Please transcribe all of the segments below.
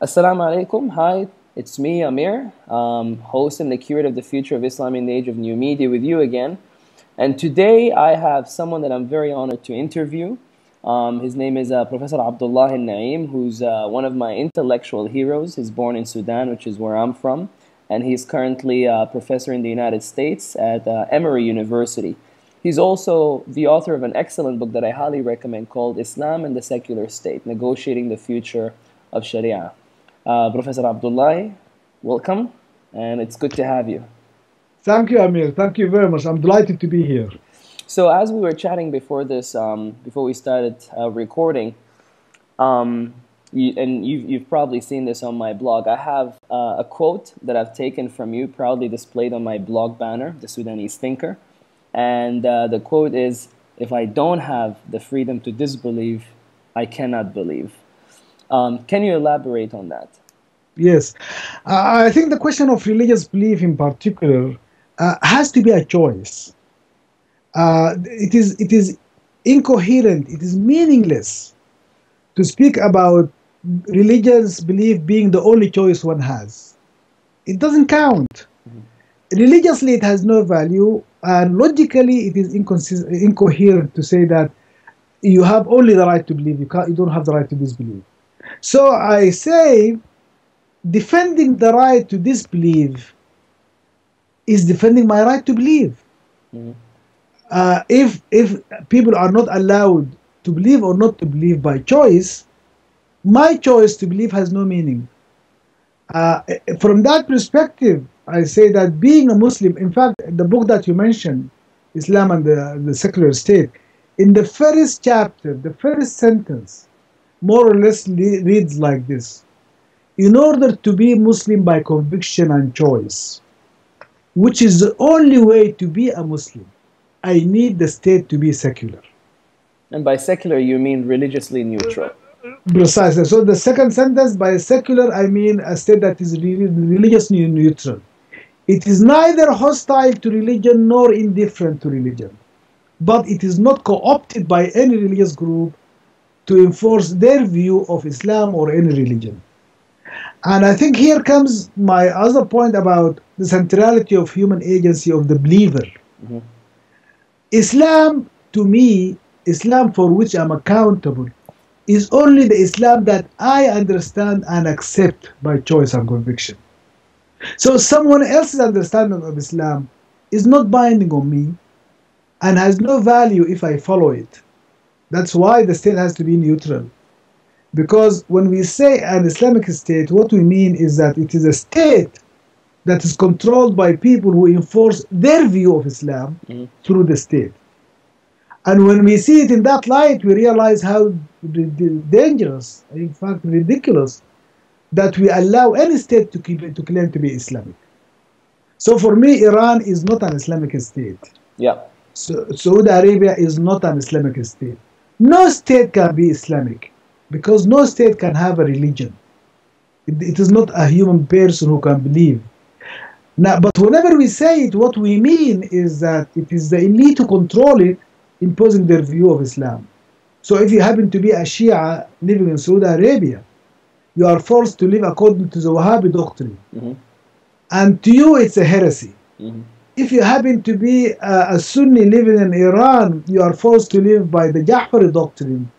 Assalamu alaikum. Hi, it's me, Amir, host and the curator of the Future of Islam in the Age of New Media with you again. And today I have someone that I'm very honored to interview. His name is Professor Abdullahi An-Na'im, who's one of my intellectual heroes. He's born in Sudan, which is where I'm from. And he's currently a professor in the United States at Amir A University. He's also the author of an excellent book that I highly recommend called Islam and the Secular State, Negotiating the Future of Sharia. Professor Abdullahi, welcome, and it's good to have you. Thank you, Amir. Thank you very much. I'm delighted to be here. So as we were chatting before this, before we started recording, you've probably seen this on my blog. I have a quote that I've taken from you, proudly displayed on my blog banner, The Sudanese Thinker. And the quote is, "If I don't have the freedom to disbelieve, I cannot believe." Can you elaborate on that? Yes. I think the question of religious belief in particular has to be a choice. It is incoherent, it is meaningless to speak about religious belief being the only choice one has. It doesn't count. Religiously, it has no value, and logically, it is incoherent to say that you have only the right to believe, you don't have the right to disbelieve. So I say, defending the right to disbelieve is defending my right to believe. Mm-hmm. If people are not allowed to believe or not to believe by choice, my choice to believe has no meaning. From that perspective, I say that being a Muslim, in fact, the book that you mentioned, Islam and the Secular State, in the first chapter, the first sentence, more or less reads like this: in order to be Muslim by conviction and choice, which is the only way to be a Muslim, I need the state to be secular. And by secular, you mean religiously neutral. Precisely. So the second sentence, by secular, I mean a state that is religiously neutral. It is neither hostile to religion nor indifferent to religion, but it is not co-opted by any religious group to enforce their view of Islam or any religion. And I think here comes my other point about the centrality of human agency of the believer. Mm-hmm. Islam, to me, Islam for which I'm accountable, is only the Islam that I understand and accept by choice and conviction. So someone else's understanding of Islam is not binding on me and has no value if I follow it. That's why the state has to be neutral. Because when we say an Islamic state, what we mean is that it is a state that is controlled by people who enforce their view of Islam through the state. And when we see it in that light, we realize how dangerous, in fact ridiculous, that we allow any state to claim to be Islamic. So for me, Iran is not an Islamic state. Yeah. So Saudi Arabia is not an Islamic state. No state can be Islamic because no state can have a religion. It is not a human person who can believe. Now, but whenever we say it, what we mean is that it is the elite who control it, imposing their view of Islam. So if you happen to be a Shia living in Saudi Arabia, you are forced to live according to the Wahhabi doctrine. Mm-hmm. And to you, it's a heresy. Mm-hmm. If you happen to be a Sunni living in Iran, you are forced to live by the Ja'fari doctrine,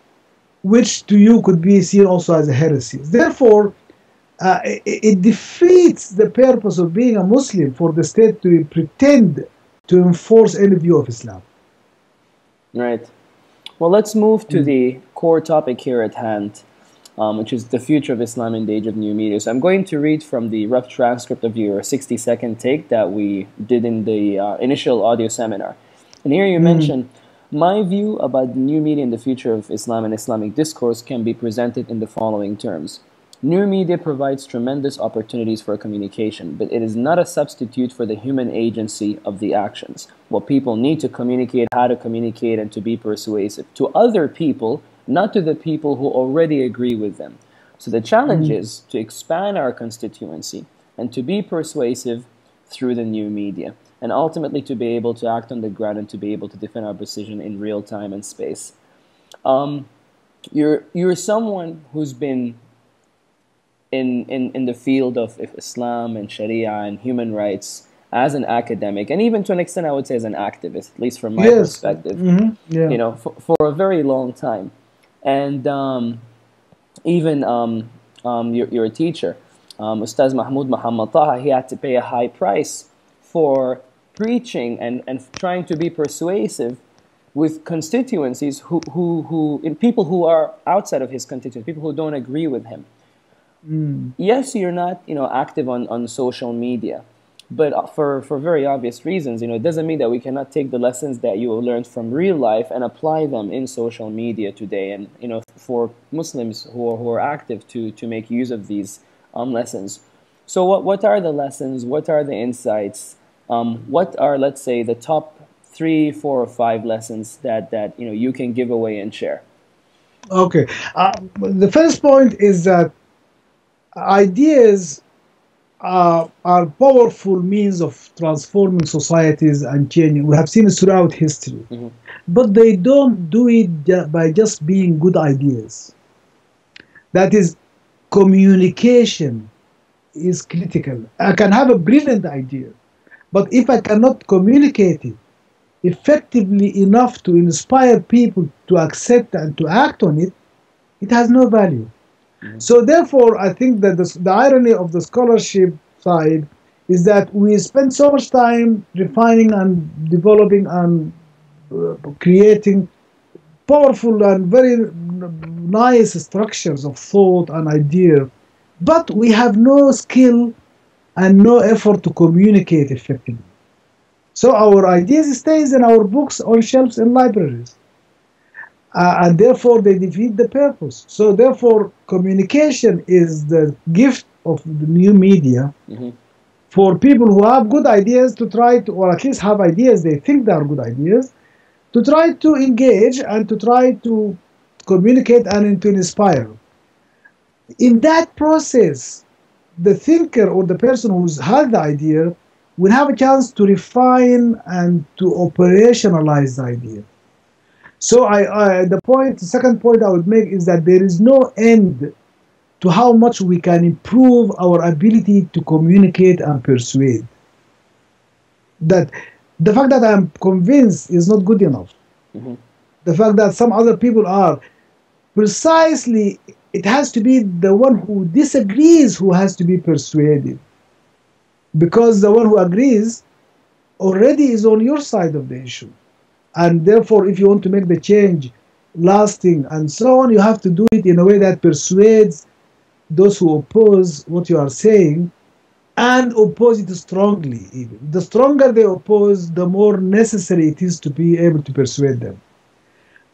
which to you could be seen also as a heresy. Therefore, it defeats the purpose of being a Muslim for the state to pretend to enforce any view of Islam. Right. Well, let's move to the core topic here at hand, which is the future of Islam in the age of new media. So I'm going to read from the rough transcript of your 60-second take that we did in the initial audio seminar. And here you mention, my view about the new media and the future of Islam and Islamic discourse can be presented in the following terms. New media provides tremendous opportunities for communication, but it is not a substitute for the human agency of the actions. What people need to communicate, how to communicate, and to be persuasive to other people, not to the people who already agree with them. So the challenge is to expand our constituency and to be persuasive through the new media, and ultimately to be able to act on the ground and to be able to defend our position in real time and space. You're someone who's been in the field of Islam and Sharia and human rights as an academic, and even to an extent, I would say as an activist, at least from my Yes. perspective, Yeah. for a very long time. And even your teacher, Ustaz Mahmoud Muhammad Taha, he had to pay a high price for preaching and trying to be persuasive with constituencies in people who are outside of his constituency, people who don't agree with him. Yes, you're not, active on social media, but for very obvious reasons, it doesn't mean that we cannot take the lessons that you learned from real life and apply them in social media today. And, for Muslims who are active to make use of these lessons. So what are the lessons? What are the insights? What are, let's say, the top 3, 4, or 5 lessons that you can give away and share? Okay. The first point is that ideas are powerful means of transforming societies and changing. We have seen it throughout history. But they don't do it by just being good ideas. That is, communication is critical. I can have a brilliant idea, but if I cannot communicate it effectively enough to inspire people to accept and to act on it, it has no value. So therefore, I think that the irony of the scholarship side is that we spend so much time refining and developing and creating powerful and very nice structures of thought and idea, but we have no skill and no effort to communicate effectively. So our ideas stays in our books on shelves in libraries. And therefore they defeat the purpose. So therefore communication is the gift of the new media for people who have good ideas to try to, or at least have ideas they think they are good ideas, to try to engage and to try to communicate and to inspire. In that process, the thinker or the person who's had the idea will have a chance to refine and to operationalize the idea. So the second point I would make is that there is no end to how much we can improve our ability to communicate and persuade. That the fact that I'm convinced is not good enough. The fact that some other people are, precisely, it has to be the one who disagrees who has to be persuaded. Because the one who agrees already is on your side of the issue. And therefore, if you want to make the change lasting and so on, you have to do it in a way that persuades those who oppose what you are saying, and oppose it strongly even. The stronger they oppose, the more necessary it is to be able to persuade them.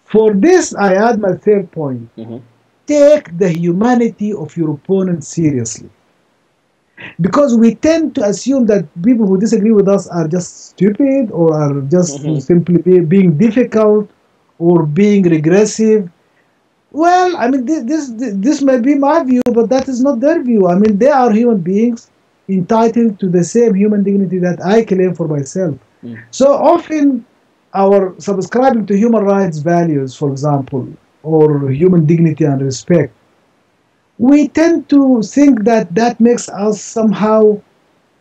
For this, I add my third point. Take the humanity of your opponent seriously. Because we tend to assume that people who disagree with us are just stupid or are just simply being difficult or being regressive. Well, I mean, this may be my view, but that is not their view. I mean, they are human beings entitled to the same human dignity that I claim for myself. So often, our subscribing to human rights values, for example, or human dignity and respect, we tend to think that that makes us somehow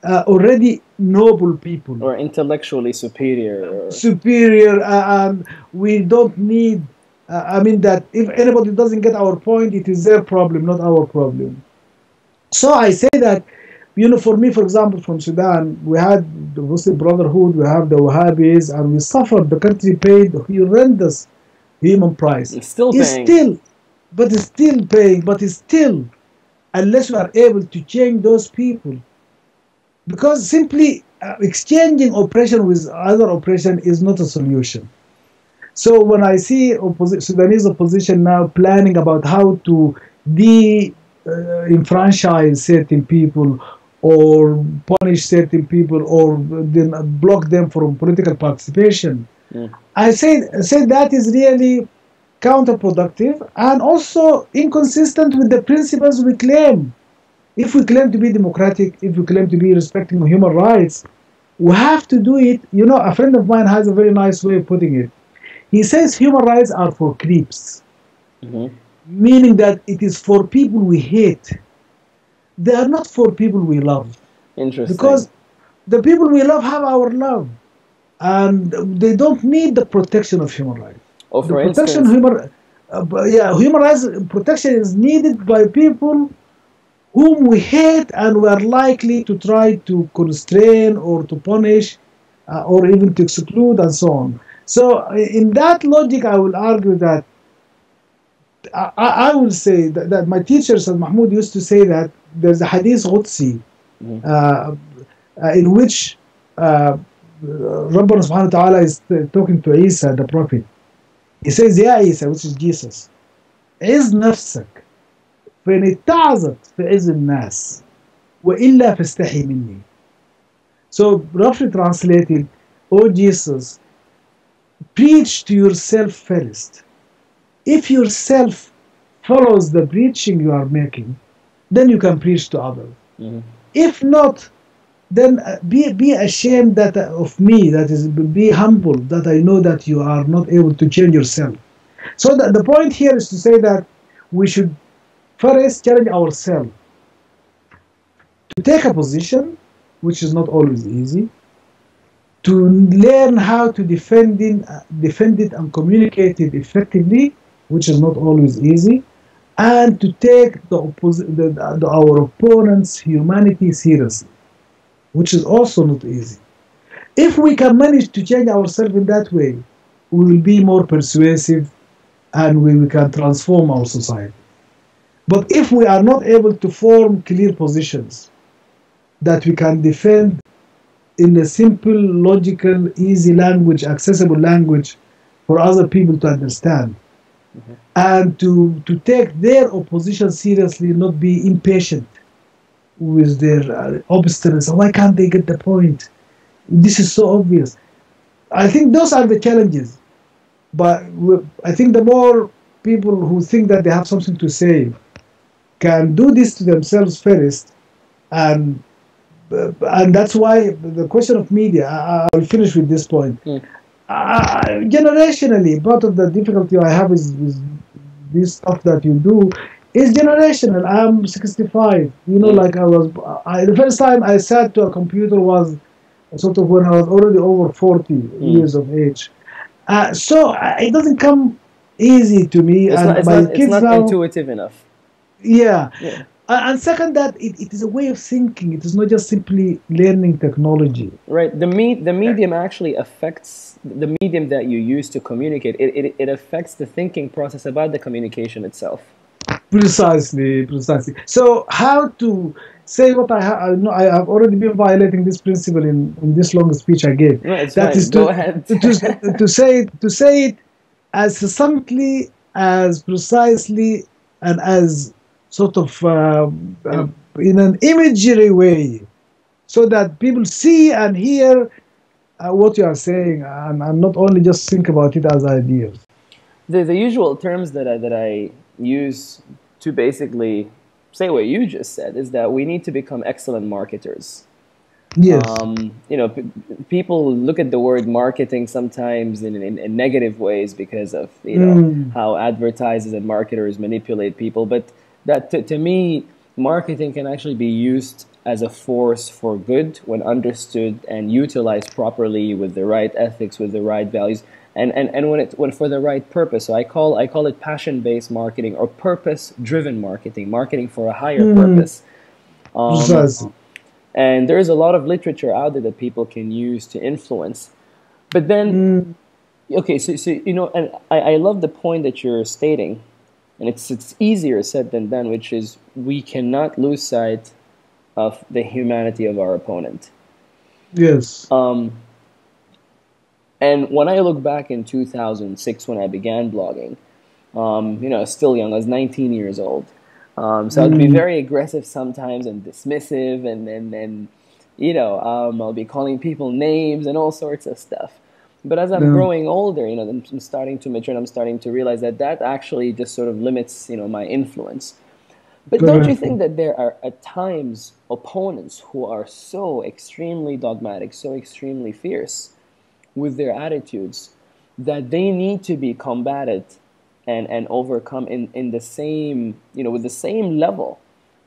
already noble people. Or intellectually superior. Superior, and we don't need, I mean, that if anybody doesn't get our point, it is their problem, not our problem. So I say that, for me, for example, from Sudan, we had the Muslim Brotherhood, we have the Wahhabis, and we suffered. The country paid horrendous human price. It's still paying. But it's still paying, but it's still, unless we are able to change those people. Because simply exchanging oppression with other oppression is not a solution. So when I see Sudanese opposition now planning about how to enfranchise certain people or punish certain people or then block them from political participation, I say that is really counterproductive and also inconsistent with the principles we claim. If we claim to be democratic, if we claim to be respecting human rights, we have to do it. A friend of mine has a very nice way of putting it. He says human rights are for creeps, meaning that it is for people we hate. they are not for people we love, Interesting. because the people we love have our love, and they don't need the protection of human rights. Or The for protection instance, yeah, human rights protection is needed by people whom we hate and we are likely to try to constrain or to punish, or even to exclude and so on. So, in that logic, I will argue that I will say that my teacher, Said Mahmoud, used to say that there's a hadith Qudsi, mhm, uh, in which Rabbana subhanahu wa ta'ala is talking to Isa, the prophet. He says, Ya Isa, which is Jesus, عز نفسك فإن اتعظت في عز الناس وإلا فاستحي مني. So, roughly translated, O Jesus, preach to yourself first. If yourself follows the preaching you are making, then you can preach to others. mhm. If not, then be ashamed that of me, that is, be humble, that I know that you are not able to change yourself. So the point here is to say that we should first challenge ourselves to take a position, which is not always easy, to learn how to defend it and communicate it effectively, which is not always easy, and to take our opponent's humanity seriously, which is also not easy. If we can manage to change ourselves in that way, we will be more persuasive and we can transform our society. But if we are not able to form clear positions that we can defend in a simple, logical, easy language, accessible language for other people to understand, and to take their opposition seriously, not be impatient with their obstinacy. Why can't they get the point? This is so obvious. I think those are the challenges. But I think the more people who think that they have something to say can do this to themselves first, and that's why the question of media. I'll finish with this point. Mm. Generationally, part of the difficulty I have is this stuff that you do is generational. I'm 65. Like the first time I sat to a computer was sort of when I was already over 40 years of age. So it doesn't come easy to me, It's and not. It's my not. It's kids not now. intuitive enough. Yeah. Yeah. And second, that it is a way of thinking. It is not just simply learning technology. Right. The medium actually affects the medium that you use to communicate. It affects the thinking process about the communication itself. Precisely, precisely. So how to say what I have? I know I have already been violating this principle in this long speech I gave. No, it's That fine. is Go ahead. to say it as succinctly, as precisely, and as sort of And in an imagery way, so that people see and hear what you are saying, and not only just think about it as ideas. the usual terms that I use to basically say what you just said is that we need to become excellent marketers. Yes. People look at the word marketing sometimes in negative ways because of Mm. how advertisers and marketers manipulate people. But that to me, marketing can actually be used as a force for good when understood and utilized properly with the right ethics, with the right values, and when for the right purpose. So I call it passion-based marketing or purpose-driven marketing, marketing for a higher Mm. purpose. Precisely. And there's a lot of literature out there that people can use to influence. But then, Mm. okay, so and I love the point that you're stating, and it's easier said than done, which is we cannot lose sight of the humanity of our opponent. Yes. And when I look back in 2006 when I began blogging, I was still young. I was 19 years old. So I'd be Mm. very aggressive sometimes and dismissive, and I'll be calling people names and all sorts of stuff. But as I'm Yeah. growing older, I'm starting to mature, and I'm starting to realize that actually just sort of limits, my influence. But don't you Correct. think that there are at times opponents who are so extremely dogmatic, so extremely fierce with their attitudes that they need to be combated and overcome in the same, with the same level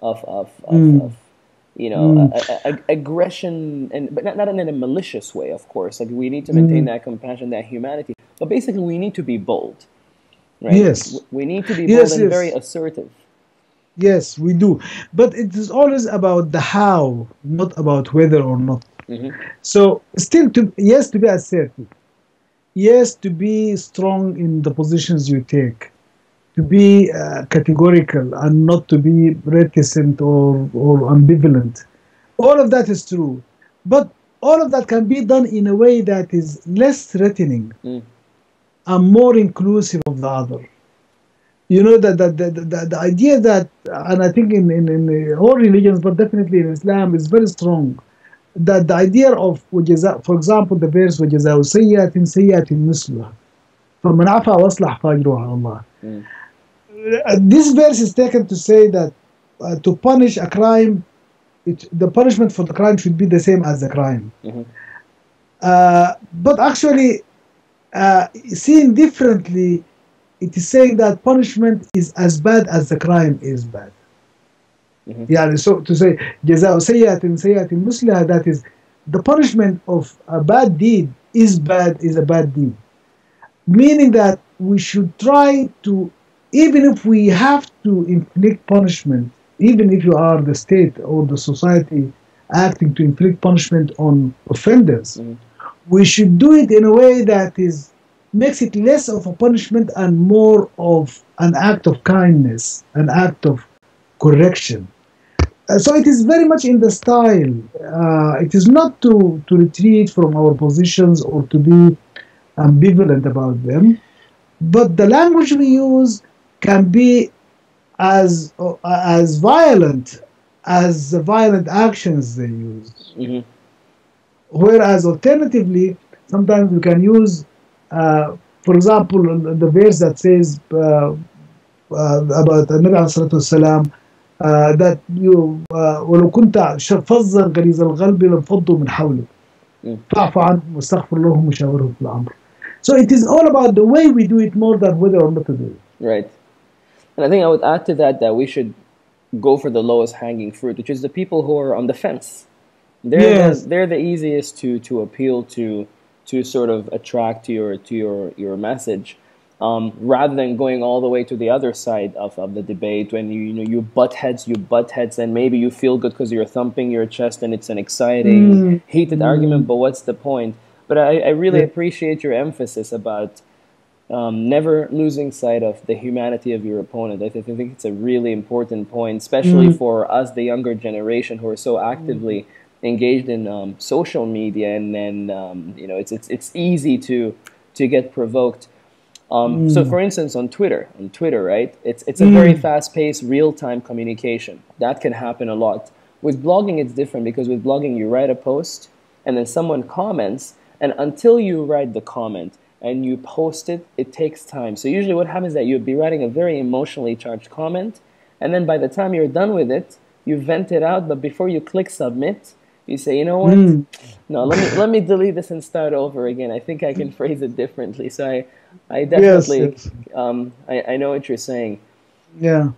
of you know, mm, aggression, and but not in a malicious way, of course. Like we need to maintain mm. that compassion, that humanity, but basically we need to be bold, right? Yes, We need to be bold yes, and very yes, assertive. yes, we do. But it is always about the how, not about whether or not. Hmm. So, still, yes, to be assertive, yes, to be strong in the positions you take, to be categorical and not to be reticent or ambivalent. All of that is true. But all of that can be done in a way that is less threatening Mm. and more inclusive of the other. You know, the idea that, and I think in all religions, but definitely in Islam, is very strong. That the idea of وجزاء, for example, the verse وجزاء سيئة سيئة مثلها فمن عفا وأصلح فأجره على الله. Mm. This verse is taken to say that to punish a crime, the punishment for the crime should be the same as the crime. Hmm. But actually, seen differently, it is saying that punishment is as bad as the crime is bad. Hmm. يعني so to say جزاء سيئة سيئة مثلها, that is the punishment of a bad deed is a bad deed, meaning that we should try to, even if we have to inflict punishment, even if you are the state or the society acting to inflict punishment on offenders, Hmm. we should do it in a way that is makes it less of a punishment and more of an act of kindness, an act of correction. So it is very much in the style. It is not to retreat from our positions or to be ambivalent about them, but the language we use can be as violent as the violent actions they use. Hmm. Whereas alternatively, sometimes we can use, for example, the verse that says about the Nabi عليه الصلاة that you ولو كنت فظا غليظ القلب لانفضوا من حولك فاعف عنهم واستغفر لهم وشاورهم في الأمر. So it is all about the way we do it more than whether or not to do it. Right. And I think I would add to that that we should go for the lowest hanging fruit, which is the people who are on the fence. Yes. They're the easiest to appeal to sort of attract to your message, rather than going all the way to the other side of the debate when you butt heads, and maybe you feel good because you're thumping your chest and it's an exciting heated argument, but what's the point? But I really Yeah. appreciate your emphasis about never losing sight of the humanity of your opponent. I think it's a really important point, especially for us, the younger generation, who are so actively engaged in social media, and then it's easy to get provoked. So, for instance, on Twitter, right? It's a very fast-paced, real-time communication that can happen a lot. With blogging, it's different because with blogging, you write a post, and then someone comments, and until you write the comment and you post it, it takes time. So usually, what happens is that you'll be writing a very emotionally charged comment, and then by the time you're done with it, you vent it out. But before you click submit, you say, you know what? No, let me delete this and start over again. I think I can phrase it differently. So I Yes, definitely yes. I know what you're saying. Yeah.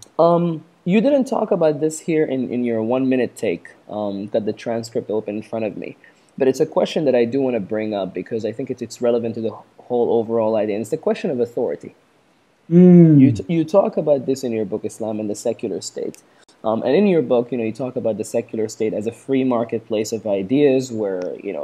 You didn't talk about this here in your 1 minute take. Got the transcript open in front of me, but it's a question that I do want to bring up because I think it's relevant to the whole overall idea. And it's the question of authority. You talk about this in your book, Islam and the Secular State. And in your book, you talk about the secular state as a free marketplace of ideas where,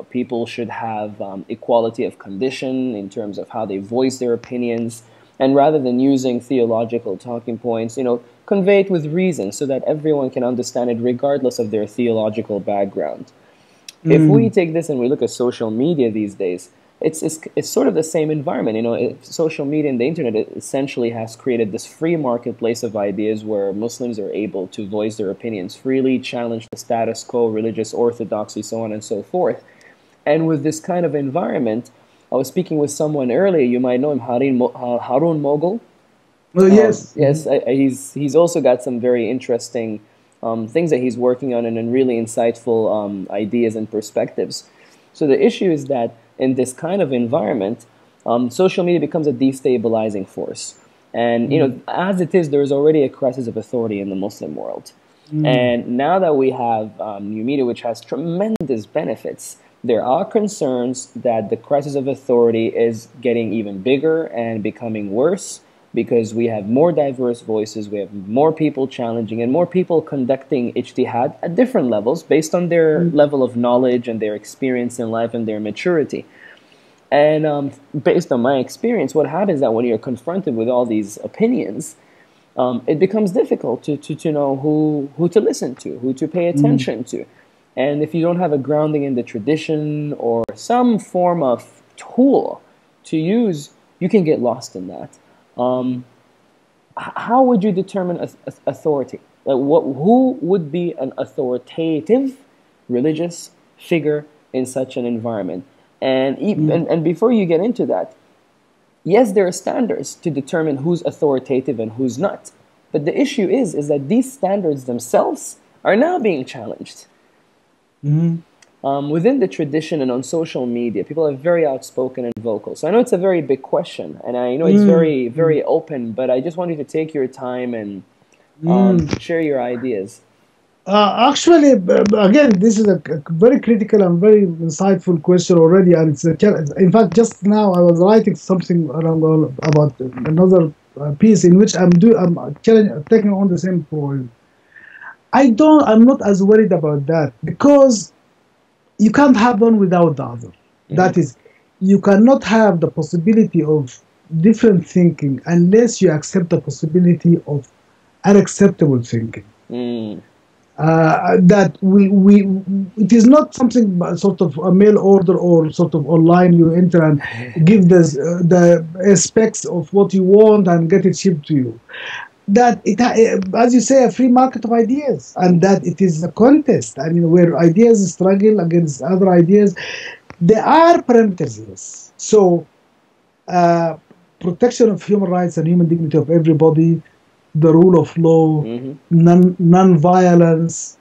people should have equality of condition in terms of how they voice their opinions. And rather than using theological talking points, convey it with reason so that everyone can understand it regardless of their theological background. If we take this and we look at social media these days, it's sort of the same environment. Social media and the internet essentially has created this free marketplace of ideas where Muslims are able to voice their opinions freely, challenge the status quo, religious orthodoxy, so on and so forth. And with this kind of environment, I was speaking with someone earlier. You might know him, Harun Mogul. Well, yes. Yes, he's also got some very interesting things that he's working on, and really insightful ideas and perspectives. So the issue is that in this kind of environment, social media becomes a destabilizing force. And, as it is, there is already a crisis of authority in the Muslim world. Mm. And now that we have new media, which has tremendous benefits, there are concerns that the crisis of authority is getting even bigger and becoming worse because we have more diverse voices, we have more people challenging, and more people conducting ijtihad at different levels based on their level of knowledge and their experience in life and their maturity. And based on my experience, what happens is that when you're confronted with all these opinions, it becomes difficult to know who to listen to, who to pay Mm. attention to. And if you don't have a grounding in the tradition or some form of tool to use, you can get lost in that. How would you determine authority? Who would be an authoritative religious figure in such an environment? And before you get into that, yes, there are standards to determine who's authoritative and who's not. But the issue is that these standards themselves are now being challenged. Mm. Within the tradition and on social media, people are very outspoken and vocal. So I know it's a very big question, and I know it's very, very open, but I just want you to take your time and share your ideas. Actually, again, this is a very critical and very insightful question already, and it's in fact, just now I was writing something around about another piece in which taking on the same point. I'm not as worried about that because you can't have one without the other. That is, you cannot have the possibility of different thinking unless you accept the possibility of unacceptable thinking. That it is not something sort of a mail order or sort of online you enter and give the specs of what you want and get it shipped to you. That as you say, a free market of ideas, and that it is a contest. I mean, where ideas struggle against other ideas. There are parameters, yes. So, protection of human rights and human dignity of everybody, the rule of law, non-violence.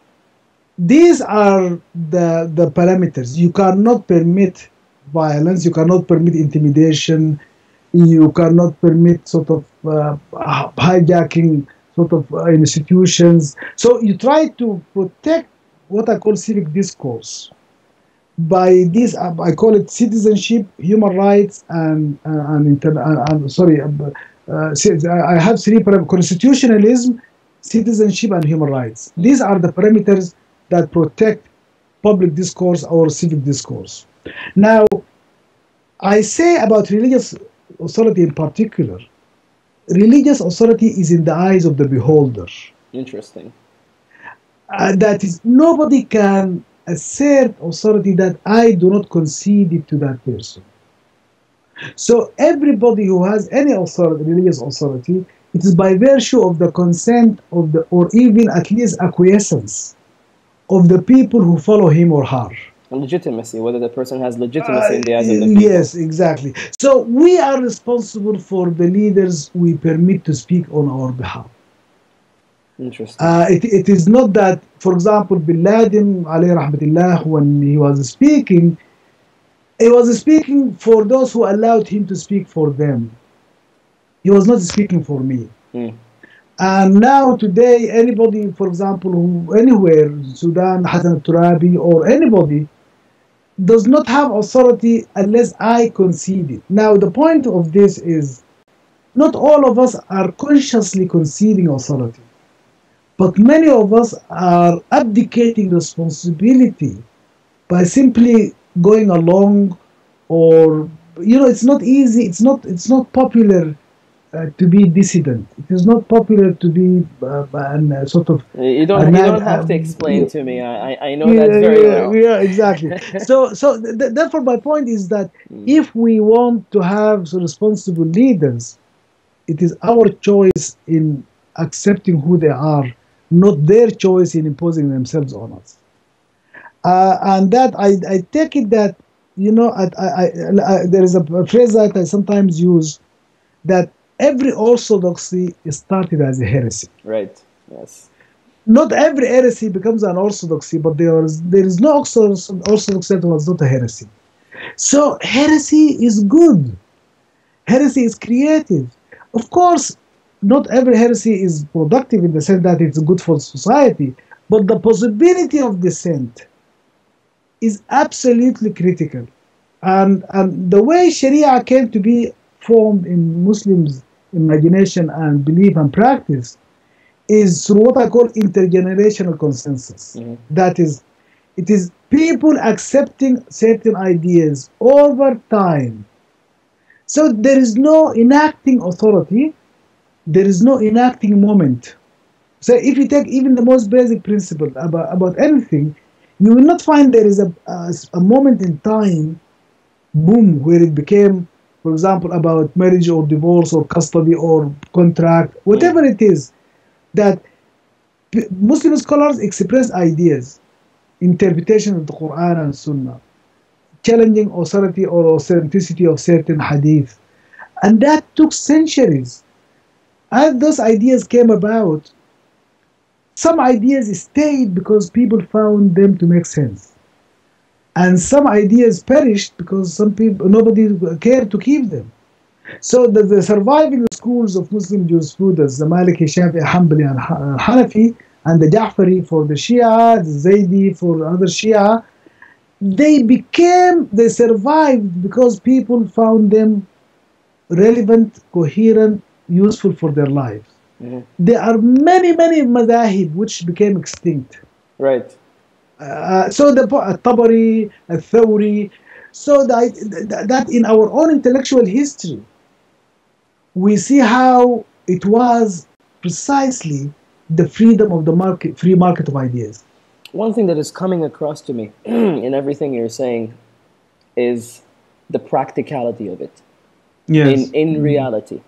These are the parameters. You cannot permit violence. You cannot permit intimidation. You cannot permit sort of hijacking sort of institutions. So you try to protect what I call civic discourse by this. I call it citizenship, human rights, and sorry. I have three parameters: constitutionalism, citizenship, and human rights. These are the parameters that protect public discourse or civic discourse. Now, I say about religious authority in particular, religious authority is in the eyes of the beholder. Interesting. That is, nobody can assert authority that I do not concede it to that person. So everybody who has any authority, religious authority, it is by virtue of the consent of the, or even at least acquiescence of the people who follow him or her. Legitimacy, whether the person has legitimacy in the eyes of the people. Yes, exactly. So we are responsible for the leaders we permit to speak on our behalf. Interesting. It is not that, for example, Bin Laden, alayhi rahmatullah, when he was speaking for those who allowed him to speak for them. He was not speaking for me. And now today, anybody, for example, anywhere, Sudan, Hassan al-Turabi, or anybody, does not have authority unless I concede it. Now, the point of this is, not all of us are consciously conceding authority, but many of us are abdicating responsibility by simply going along, or it's not easy. It's not popular to be dissident. It is not popular to be sort of. You don't have to explain to me. I know that very well. Yeah, exactly. so therefore, my point is that if we want to have responsible leaders, it is our choice in accepting who they are, not their choice in imposing themselves on us. And that I take it that there is a phrase that I sometimes use, that every orthodoxy started as a heresy. Right. Yes. Not every heresy becomes an orthodoxy, but there is no orthodoxy that was not a heresy. So heresy is good. Heresy is creative. Of course, not every heresy is productive in the sense that it's good for society, but the possibility of dissent is absolutely critical. And the way Sharia came to be formed in Muslims' imagination and belief and practice is through what I call intergenerational consensus. Mm-hmm. That is, it is people accepting certain ideas over time. So there is no enacting authority, there is no enacting moment. So if you take even the most basic principle about anything, you will not find there is a moment in time, boom, where it became, for example, about marriage or divorce or custody or contract, whatever it is, that Muslim scholars express ideas, interpretation of the Quran and Sunnah, challenging authority or authenticity of certain hadith. And that took centuries. As those ideas came about, some ideas stayed because people found them to make sense. And some ideas perished because nobody cared to keep them. So the surviving schools of Muslim jurisprudence, the Maliki, Shafi'i, Hanbali, and Hanafi, and the Ja'fari for the Shia, the Zaydi for other Shia, they survived because people found them relevant, coherent, useful for their lives. Mm-hmm. There are many madahib which became extinct. Right. So the Tabari, Thawri, so that in our own intellectual history, we see how it was precisely the freedom of the market, free market of ideas. One thing that is coming across to me in everything you're saying is the practicality of it. Yes. In reality.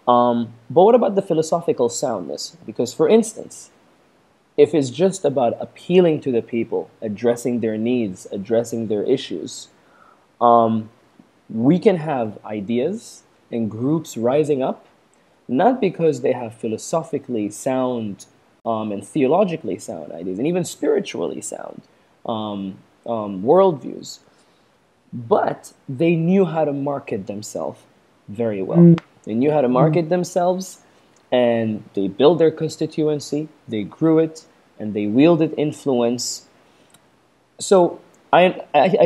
But what about the philosophical soundness? Because, for instance, if it's just about appealing to the people, addressing their needs, addressing their issues, we can have ideas and groups rising up, not because they have philosophically sound and theologically sound ideas, and even spiritually sound worldviews, but they knew how to market themselves very well. They knew how to market themselves, and they built their constituency, they grew it, and they wielded influence. So I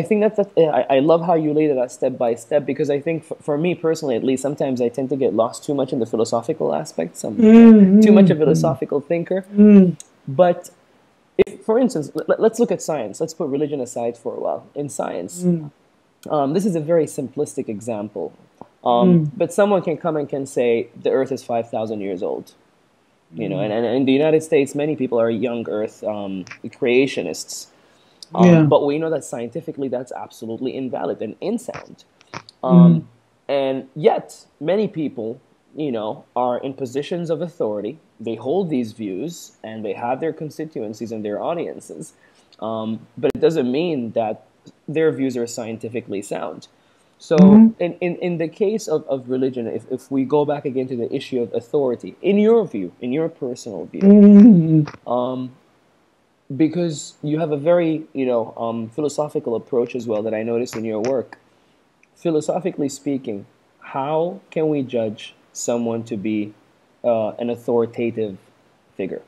think I love how you laid it out step by step, because I think for me personally, at least, sometimes I tend to get lost too much in the philosophical aspects. I'm too much of a philosophical thinker. But if, for instance, let's look at science. Let's put religion aside for a while. In science, this is a very simplistic example. But someone can come and can say the Earth is 5,000 years old. You know, and in the United States, many people are young Earth creationists. But we know that scientifically that's absolutely invalid and insound. And yet, many people, you know, are in positions of authority. They hold these views, and they have their constituencies and their audiences. But it doesn't mean that their views are scientifically sound. So in the case of religion, if we go back again to the issue of authority, in your view, in your personal view, because you have a very, philosophical approach as well that I noticed in your work. Philosophically speaking, how can we judge someone to be an authoritative figure?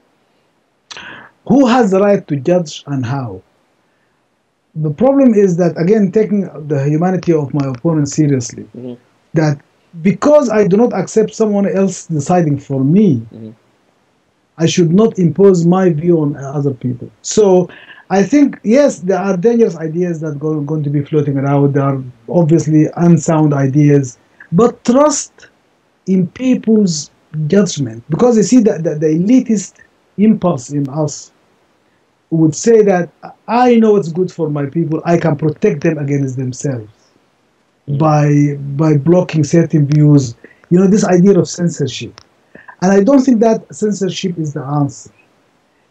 Who has the right to judge and how? The problem is that, again, taking the humanity of my opponent seriously, that because I do not accept someone else deciding for me, I should not impose my view on other people. So I think, yes, there are dangerous ideas that are going to be floating around. There are obviously unsound ideas, but trust in people's judgment. Because you see that the elitist impulse in us would say that I know what's good for my people, I can protect them against themselves by blocking certain views. You know, this idea of censorship. And I don't think that censorship is the answer.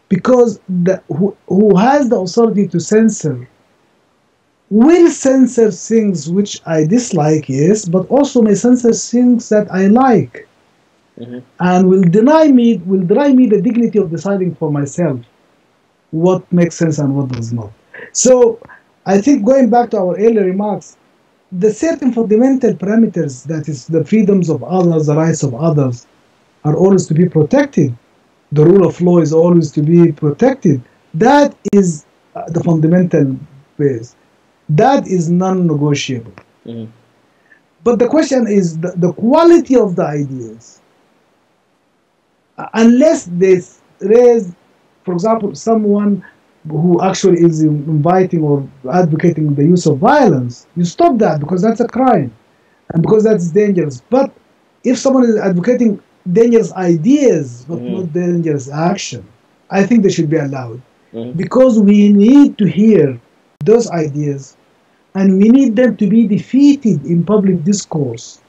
Because who has the authority to censor will censor things which I dislike, yes, but also may censor things that I like. And will deny me the dignity of deciding for myself what makes sense and what does not. So I think, going back to our earlier remarks, the certain fundamental parameters, that is the freedoms of others, the rights of others, are always to be protected. The rule of law is always to be protected. That is the fundamental base. That is non-negotiable. Mm-hmm. But the question is the quality of the ideas. Unless they raise, for example, someone who actually is inviting or advocating the use of violence, you stop that because that's a crime and because that's dangerous. But if someone is advocating dangerous ideas but not dangerous action, I think they should be allowed because we need to hear those ideas and we need them to be defeated in public discourse,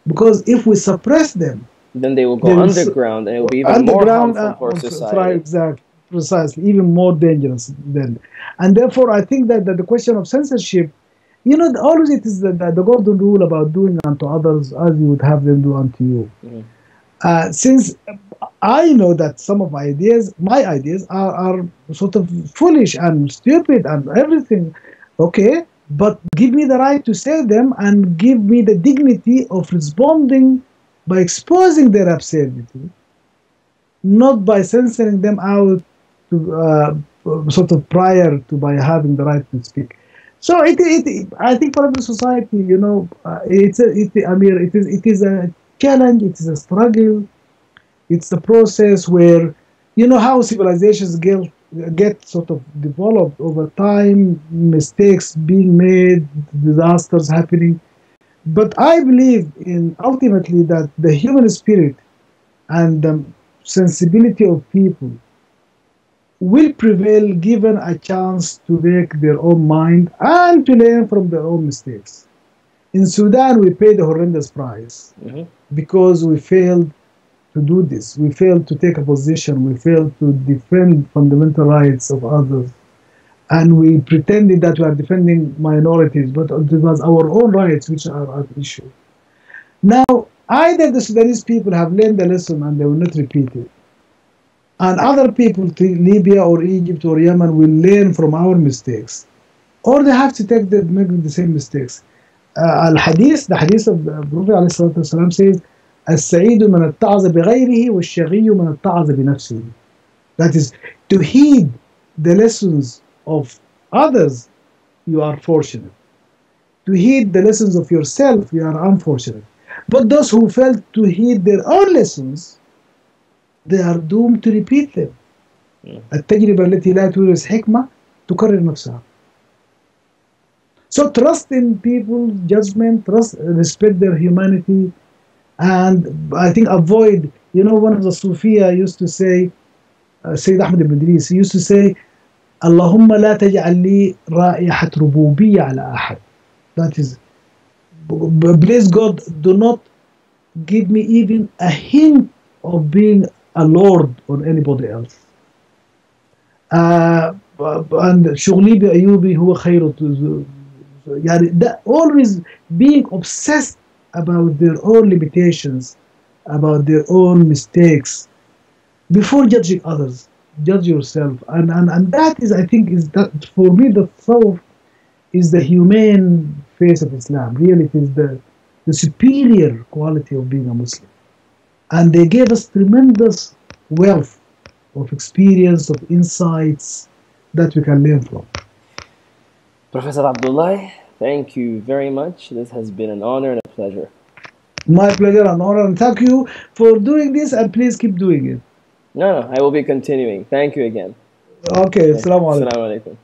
because if we suppress them, then they will go underground and it will be even more harmful for society. Exactly, precisely, even more dangerous then. And therefore, I think that the question of censorship, you know, always it is the golden rule about doing unto others as you would have them do unto you. Since I know that some of my ideas are sort of foolish and stupid and everything, okay, but give me the right to say them and give me the dignity of responding by exposing their absurdity, not by censoring them out to, sort of prior to by having the right to speak. So I think for every society, you know, it is a challenge, it is a struggle, it's a process where, you know, how civilizations get sort of developed over time, mistakes being made, disasters happening. But I believe in ultimately that the human spirit and the sensibility of people will prevail given a chance to make their own mind and to learn from their own mistakes. In Sudan, we paid a horrendous price because we failed to do this. We failed to take a position. We failed to defend fundamental rights of others. And we pretended that we are defending minorities, but it was our own rights which are at issue. Now, either the Sudanese people have learned the lesson and they will not repeat it, and other people, Libya or Egypt or Yemen, will learn from our mistakes, or they have to make the same mistakes. The hadith of the Prophet ﷺ says, السعيد من اتعظ بغيره والشقي من اتعظ بنفسه. That is, to heed the lessons of others, you are fortunate. To heed the lessons of yourself, you are unfortunate. But those who fail to heed their own lessons, they are doomed to repeat them. التجربة التي لا تورث حكمة تكرر نفسها. So trust in people's judgment, respect their humanity, and I think avoid, you know, one of the Sufiya used to say, Sayyid Ahmed ibn Idris, he used to say, Allahumma la taj'al li ra'ihat rububiyya ala ahad. That is, please God, do not give me even a hint of being a lord on anybody else. And شغلي بأيوبي هو خير. That always being obsessed about their own limitations, about their own mistakes, before judging others, judge yourself. And that is, I think, is that for me, the tasawwuf is the humane face of Islam. Really, it is the superior quality of being a Muslim. And they gave us tremendous wealth of experience, of insights that we can learn from. Professor Abdullahi, thank you very much. This has been an honor and a pleasure. My pleasure and honor, and thank you for doing this, and please keep doing it. No, I will be continuing. Thank you again. Okay, assalamu alaikum. Assalamu alaikum.